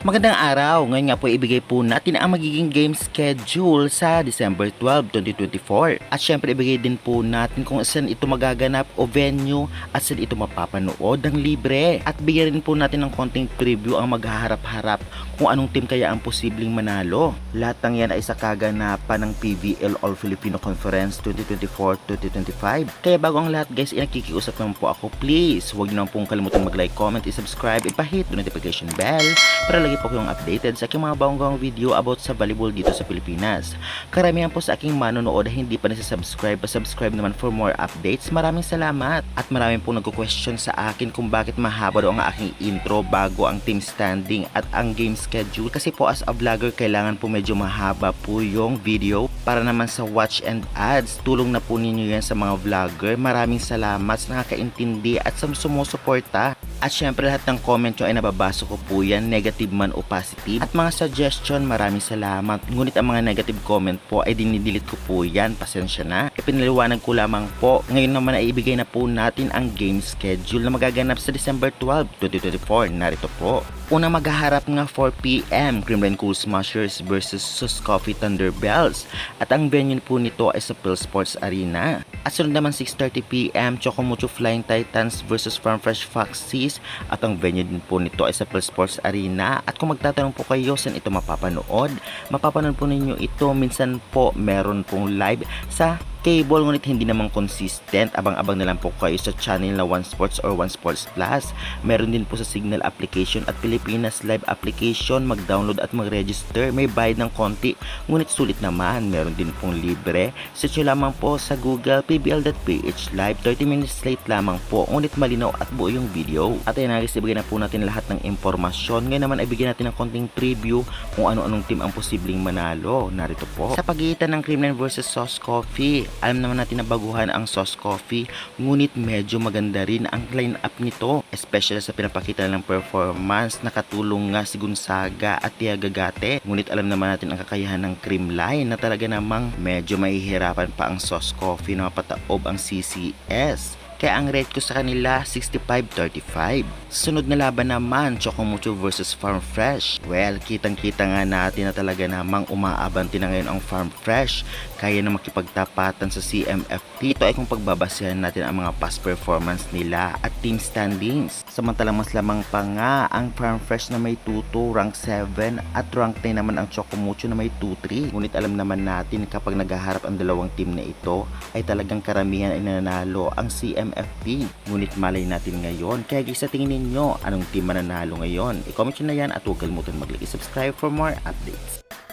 Magandang araw! Ngayon nga po ibigay po natin ang magiging game schedule sa December 12, 2024. At syempre ibigay din po natin kung saan ito magaganap o venue at saan ito mapapanood ng libre. At bigyan rin po natin ng konting preview ang maghaharap-harap kung anong team kaya ang posibleng manalo. Lahat ng yan ay sa kaganapan ng PVL All Filipino Conference 2024-2025. Kaya bago ang lahat guys, nakikiusap naman po ako, please huwag niyo naman pong kalimutan mag-like, comment, i-subscribe, ipahit yung notification bell para lagi po kayong updated sa aking mga bagong video about sa volleyball dito sa Pilipinas. Karamihan po sa aking manonood na hindi pa subscribe naman for more updates. Maraming salamat. At maraming po nagko-question sa akin kung bakit mahaba daw ang aking intro bago ang team standing at ang game schedule. Kasi po as a vlogger, kailangan po medyo mahaba po yung video para naman sa watch and ads. Tulong na po ninyo yan sa mga vlogger. Maraming salamat sa nakakaintindi at sa sumusuporta. At syempre lahat ng comment nyo ay nababasa ko po yan, negative man o positive. At mga suggestion, maraming salamat. Ngunit ang mga negative comment po ay dinidelete ko po yan, pasensya na. Ipinaliwanag ko lamang po. Ngayon naman ay ibigay na po natin ang game schedule na magaganap sa December 12, 2024. Narito po. Unang maghaharap nga 4pm, Creamline Cool Smashers versus Sus Coffee Thunderbells. At ang venue po nito ay sa Phil Sports Arena. At sunod naman 6:30pm, Chocomucho Flying Titans versus Farm Fresh Foxies. At ang venue din po nito ay sa Phil Sports Arena. At kung magtatanong po kayo saan ito mapapanood, mapapanood po ninyo ito minsan po meron pong live sa cable, ngunit hindi naman consistent. Abang-abang na lang po kayo sa channel na One Sports or One Sports Plus. Meron din po sa Signal application at Pilipinas Live application. Mag-download at mag-register. May bayad ng konti, ngunit sulit naman. Meron din pong libre. Search nyo lamang po sa Google pbl.ph live. 30 minutes late lamang po, ngunit malinaw at buo yung video. At ayun na guys, ibigay na po natin lahat ng impormasyon. Ngayon naman ibigay natin ng konting preview kung ano-anong team ang posibleng manalo. Narito po. Sa pagitan ng Creamline versus Sus Coffee, alam naman natin na baguhan ang Sus Coffee, ngunit medyo maganda rin ang line-up nito, especially sa pinapakita ng performance. Nakatulong nga si Gonzaga at Tiaga Gate, ngunit alam naman natin ang kakayahan ng Creamline na talaga namang medyo mahihirapan pa ang Sus Coffee na mapataob ang CCS. Kaya ang rate ko sa kanila 65-35. Sunod na laban naman, Chocomucho versus Farm Fresh. Well, kitang-kita nga natin na talaga namang umaabanti na ngayon ang Farm Fresh. Kaya na makipagtapatan sa CMFT. Ito ay kung pagbabasehan natin ang mga past performance nila at team standings. Samantalang mas lamang pa nga ang Farm Fresh na may 2-2, rank 7, at rank 9 naman ang Chocomucho na may 2-3. Ngunit alam naman natin kapag naghaharap ang dalawang team na ito ay talagang karamihan ay nanalo ang CMFT. Ngunit malay natin ngayon. Kaya guys, sa tingin ninyo, anong team mananalo ngayon? I-comment nyo na yan at huwag kalimutan mag-like, subscribe for more updates.